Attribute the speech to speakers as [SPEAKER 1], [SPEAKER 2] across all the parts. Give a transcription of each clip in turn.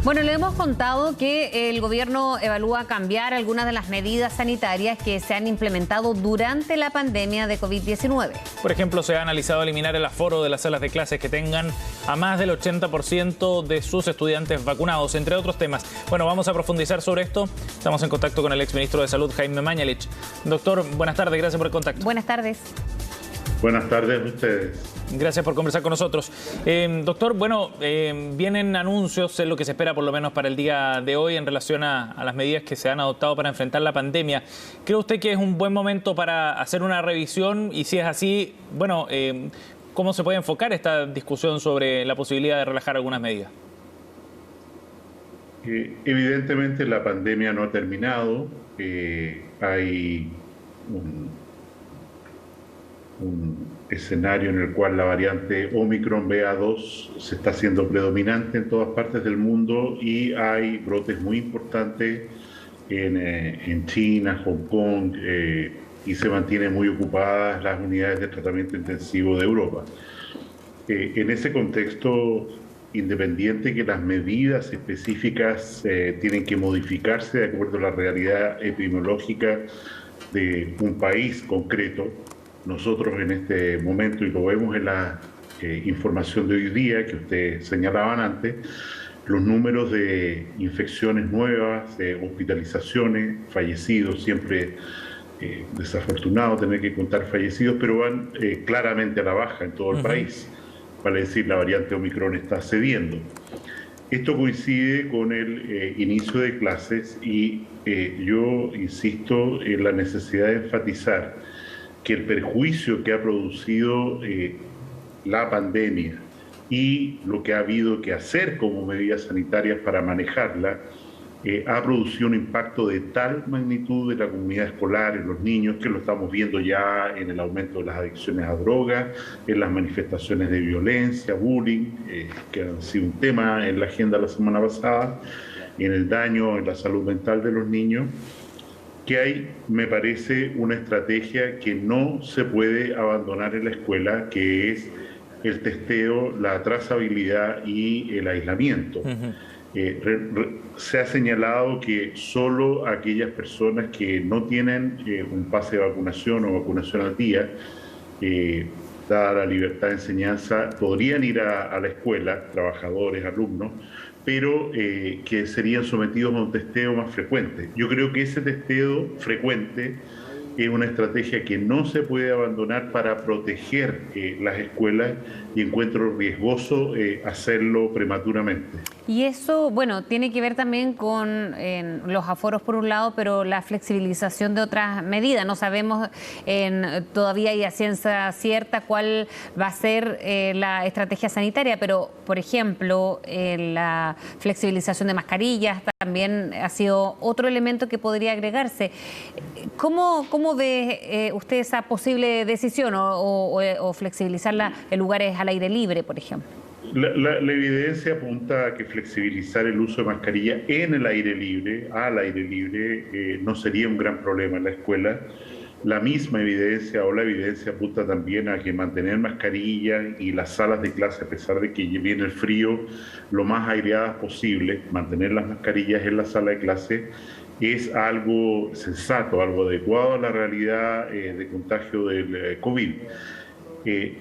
[SPEAKER 1] Bueno, le hemos contado que el gobierno evalúa cambiar algunas de las medidas sanitarias que se han implementado durante la pandemia de COVID-19.
[SPEAKER 2] Por ejemplo, se ha analizado eliminar el aforo de las salas de clases que tengan a más del 80% de sus estudiantes vacunados, entre otros temas. Bueno, vamos a profundizar sobre esto. Estamos en contacto con el exministro de Salud, Jaime Mañalich. Doctor, buenas tardes, gracias por el contacto.
[SPEAKER 1] Buenas tardes.
[SPEAKER 3] Buenas tardes a ustedes.
[SPEAKER 2] Gracias por conversar con nosotros. Doctor, bueno, vienen anuncios, es lo que se espera por lo menos para el día de hoy en relación a las medidas que se han adoptado para enfrentar la pandemia. ¿Cree usted que es un buen momento para hacer una revisión? Y si es así, bueno, ¿cómo se puede enfocar esta discusión sobre la posibilidad de relajar algunas medidas?
[SPEAKER 3] Evidentemente la pandemia no ha terminado. Hay un escenario en el cual la variante Omicron BA.2 se está haciendo predominante en todas partes del mundo y hay brotes muy importantes en China, Hong Kong, y se mantienen muy ocupadas las unidades de tratamiento intensivo de Europa. En ese contexto, independiente que las medidas específicas tienen que modificarse de acuerdo a la realidad epidemiológica de un país concreto, nosotros en este momento, y lo vemos en la información de hoy día que ustedes señalaban antes, los números de infecciones nuevas, de hospitalizaciones, fallecidos, siempre desafortunado tener que contar fallecidos, pero van claramente a la baja en todo el país. Vale decir, la variante Omicron está cediendo. Esto coincide con el inicio de clases y yo insisto en la necesidad de enfatizar que el perjuicio que ha producido la pandemia y lo que ha habido que hacer como medidas sanitarias para manejarla ha producido un impacto de tal magnitud en la comunidad escolar, en los niños, que lo estamos viendo ya en el aumento de las adicciones a drogas, en las manifestaciones de violencia, bullying, que han sido un tema en la agenda la semana pasada, en el daño en la salud mental de los niños, que hay, me parece, una estrategia que no se puede abandonar en la escuela, que es el testeo, la trazabilidad y el aislamiento. Se ha señalado que solo aquellas personas que no tienen un pase de vacunación o vacunación al día, dada la libertad de enseñanza, podrían ir a la escuela, trabajadores, alumnos, pero que serían sometidos a un testeo más frecuente. Yo creo que ese testeo frecuente es una estrategia que no se puede abandonar para proteger las escuelas y encuentro riesgoso hacerlo prematuramente.
[SPEAKER 1] Y eso, bueno, tiene que ver también con los aforos por un lado, pero la flexibilización de otras medidas. No sabemos todavía y a ciencia cierta cuál va a ser la estrategia sanitaria, pero, por ejemplo, la flexibilización de mascarillas también ha sido otro elemento que podría agregarse. ¿Cómo ve usted esa posible decisión o flexibilizarla en lugares al aire libre, por ejemplo?
[SPEAKER 3] La evidencia apunta a que flexibilizar el uso de mascarilla en el aire libre, al aire libre, no sería un gran problema en la escuela. La misma evidencia o la evidencia apunta también a que mantener mascarillas y las salas de clase, a pesar de que viene el frío, lo más aireadas posible, mantener las mascarillas en la sala de clase es algo sensato, algo adecuado a la realidad de contagio del COVID.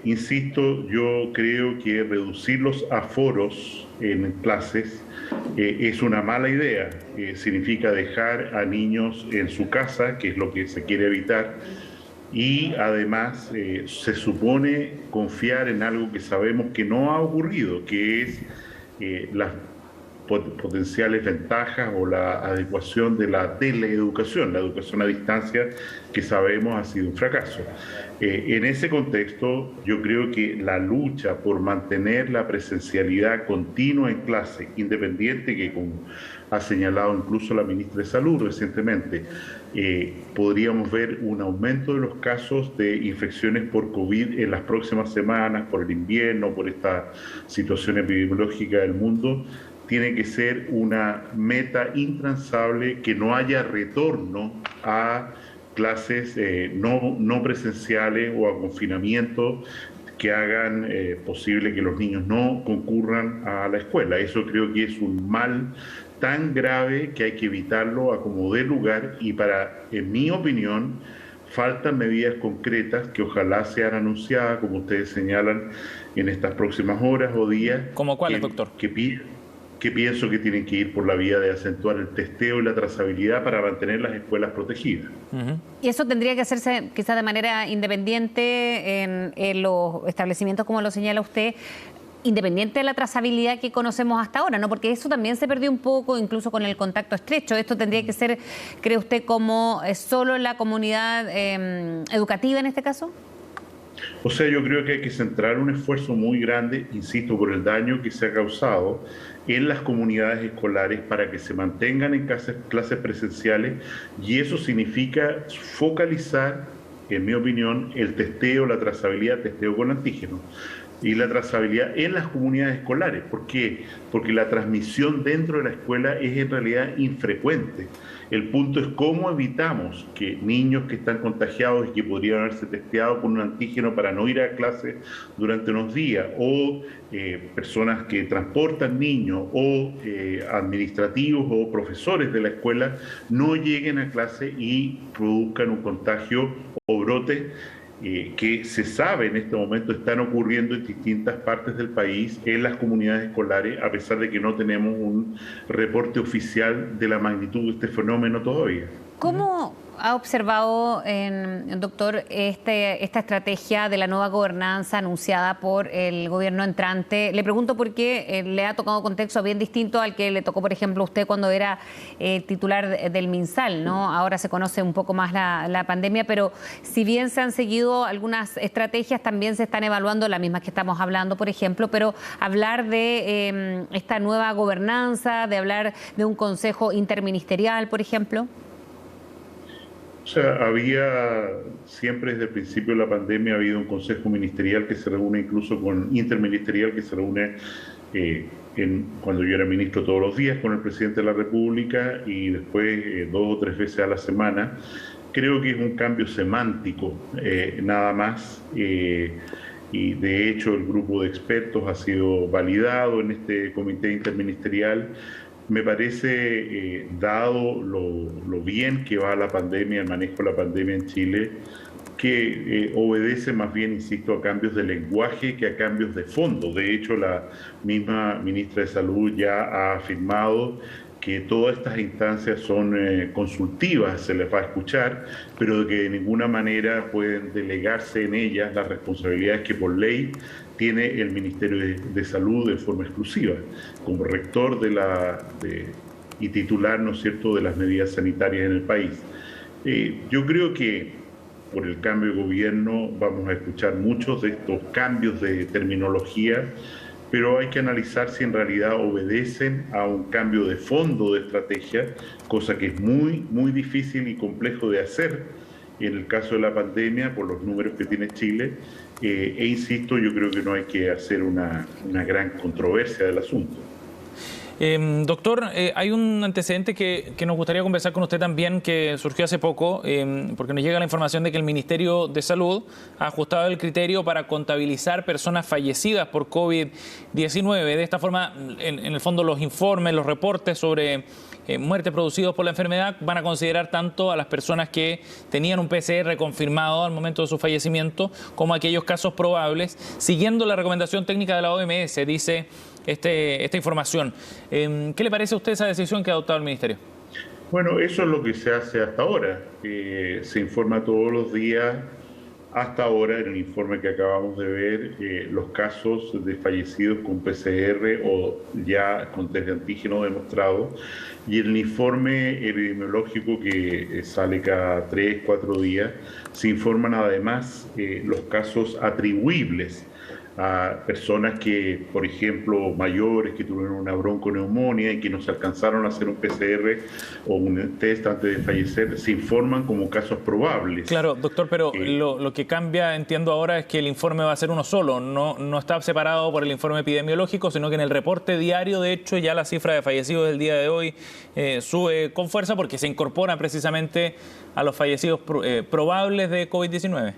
[SPEAKER 3] Insisto, yo creo que reducir los aforos en clases es una mala idea. Significa dejar a niños en su casa, que es lo que se quiere evitar, y además se supone confiar en algo que sabemos que no ha ocurrido, que es las potenciales ventajas o la adecuación de la teleeducación, la educación a distancia, que sabemos ha sido un fracaso. En ese contexto, yo creo que la lucha por mantener la presencialidad continua en clase, independiente que, como ha señalado incluso la ministra de Salud recientemente, podríamos ver un aumento de los casos de infecciones por COVID en las próximas semanas, por el invierno, por esta situación epidemiológica del mundo. Tiene que ser una meta intransable, que no haya retorno a clases no presenciales o a confinamiento que hagan posible que los niños no concurran a la escuela. Eso creo que es un mal tan grave que hay que evitarlo a como dé lugar y en mi opinión, faltan medidas concretas que ojalá sean anunciadas, como ustedes señalan, en estas próximas horas o días.
[SPEAKER 2] ¿Cómo cuáles, doctor?
[SPEAKER 3] Que pienso que tienen que ir por la vía de acentuar el testeo y la trazabilidad para mantener las escuelas protegidas.
[SPEAKER 1] Y eso tendría que hacerse quizás de manera independiente en los establecimientos, como lo señala usted, independiente de la trazabilidad que conocemos hasta ahora, ¿no? Porque eso también se perdió un poco, incluso con el contacto estrecho. Esto tendría que ser, ¿cree usted, como solo la comunidad educativa en este caso?
[SPEAKER 3] O sea, yo creo que hay que centrar un esfuerzo muy grande, insisto, por el daño que se ha causado en las comunidades escolares para que se mantengan en clases presenciales, y eso significa focalizar, en mi opinión, el testeo, la trazabilidad, testeo con antígenos y la trazabilidad en las comunidades escolares. ¿Por qué? Porque la transmisión dentro de la escuela es en realidad infrecuente. El punto es cómo evitamos que niños que están contagiados y que podrían haberse testeado con un antígeno para no ir a clase durante unos días, o personas que transportan niños, o administrativos o profesores de la escuela, no lleguen a clase y produzcan un contagio o brote que se sabe en este momento están ocurriendo en distintas partes del país, en las comunidades escolares, a pesar de que no tenemos un reporte oficial de la magnitud de este fenómeno todavía.
[SPEAKER 1] ¿Cómo ha observado, doctor, esta estrategia de la nueva gobernanza anunciada por el gobierno entrante? Le pregunto porque le ha tocado un contexto bien distinto al que le tocó, por ejemplo, a usted cuando era titular del MinSal, ¿no? Ahora se conoce un poco más la pandemia, pero si bien se han seguido algunas estrategias, también se están evaluando las mismas que estamos hablando, por ejemplo, pero hablar de esta nueva gobernanza, de hablar de un consejo interministerial, por ejemplo.
[SPEAKER 3] O sea, siempre desde el principio de la pandemia ha habido un consejo ministerial que se reúne, incluso interministerial que se reúne cuando yo era ministro todos los días con el presidente de la República, y después 2 o 3 veces a la semana. Creo que es un cambio semántico, nada más, y de hecho el grupo de expertos ha sido validado en este comité interministerial. Me parece, dado lo bien que va la pandemia, el manejo de la pandemia en Chile, que obedece más bien, insisto, a cambios de lenguaje que a cambios de fondo. De hecho, la misma ministra de Salud ya ha afirmado que todas estas instancias son consultivas, se les va a escuchar, pero que de ninguna manera pueden delegarse en ellas las responsabilidades que por ley tiene el Ministerio de Salud de forma exclusiva, como rector y titular, ¿no es cierto?, de las medidas sanitarias en el país. Yo creo que por el cambio de gobierno vamos a escuchar muchos de estos cambios de terminología, pero hay que analizar si en realidad obedecen a un cambio de fondo de estrategia, cosa que es muy, muy difícil y complejo de hacer en el caso de la pandemia por los números que tiene Chile. Insisto, yo creo que no hay que hacer una gran controversia del asunto.
[SPEAKER 2] Doctor, hay un antecedente que nos gustaría conversar con usted también, que surgió hace poco, porque nos llega la información de que el Ministerio de Salud ha ajustado el criterio para contabilizar personas fallecidas por COVID-19. De esta forma, en el fondo, los informes, los reportes sobre muertes producidos por la enfermedad van a considerar tanto a las personas que tenían un PCR confirmado al momento de su fallecimiento como aquellos casos probables, siguiendo la recomendación técnica de la OMS, dice esta información. ¿Qué le parece a usted esa decisión que ha adoptado el Ministerio?
[SPEAKER 3] Bueno, eso es lo que se hace hasta ahora. Se informa todos los días, hasta ahora, en el informe que acabamos de ver, los casos de fallecidos con PCR o ya con test de antígeno demostrado, y en el informe epidemiológico que sale cada 3, 4 días, se informan además los casos atribuibles a personas que, por ejemplo, mayores que tuvieron una bronconeumonía y que no se alcanzaron a hacer un PCR o un test antes de fallecer, se informan como casos probables.
[SPEAKER 2] Claro, doctor, pero lo que cambia, entiendo ahora, es que el informe va a ser uno solo, no está separado por el informe epidemiológico, sino que en el reporte diario, de hecho, ya la cifra de fallecidos del día de hoy sube con fuerza porque se incorpora precisamente a los fallecidos probables de COVID-19.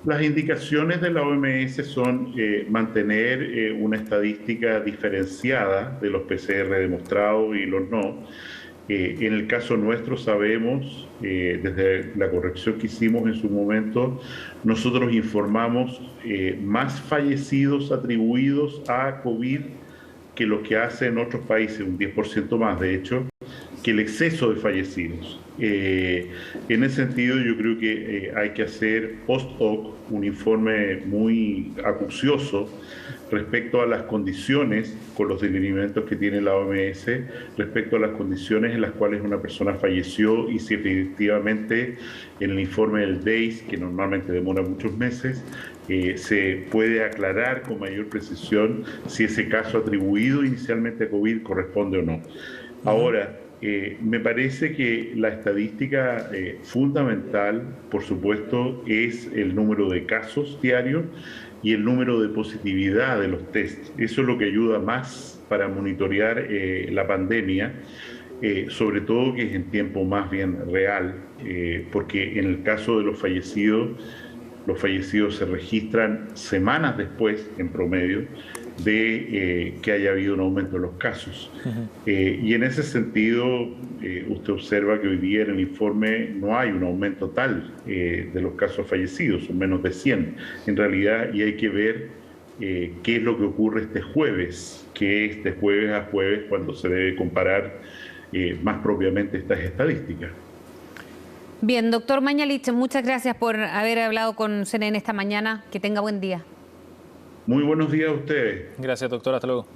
[SPEAKER 3] Las indicaciones de la OMS son mantener una estadística diferenciada de los PCR demostrados y los no. En el caso nuestro sabemos, desde la corrección que hicimos en su momento, nosotros informamos más fallecidos atribuidos a COVID que lo que hace en otros países, un 10% más de hecho, que el exceso de fallecidos. En ese sentido yo creo que hay que hacer post hoc un informe muy acucioso respecto a las condiciones, con los lineamientos que tiene la OMS, respecto a las condiciones en las cuales una persona falleció y si efectivamente en el informe del DEIS, que normalmente demora muchos meses, se puede aclarar con mayor precisión si ese caso atribuido inicialmente a COVID corresponde o no. Ahora, me parece que la estadística fundamental, por supuesto, es el número de casos diarios y el número de positividad de los tests. Eso es lo que ayuda más para monitorear la pandemia, sobre todo que es en tiempo más bien real, porque en el caso de los fallecidos se registran semanas después, en promedio, de que haya habido un aumento de los casos. Y en ese sentido, usted observa que hoy día en el informe no hay un aumento tal de los casos fallecidos, son menos de 100 en realidad, y hay que ver qué es lo que ocurre este jueves, que es de jueves a jueves cuando se debe comparar más propiamente estas estadísticas.
[SPEAKER 1] Bien, doctor Mañalich, muchas gracias por haber hablado con CNN esta mañana. Que tenga buen día.
[SPEAKER 3] Muy buenos días a ustedes.
[SPEAKER 2] Gracias, doctor. Hasta luego.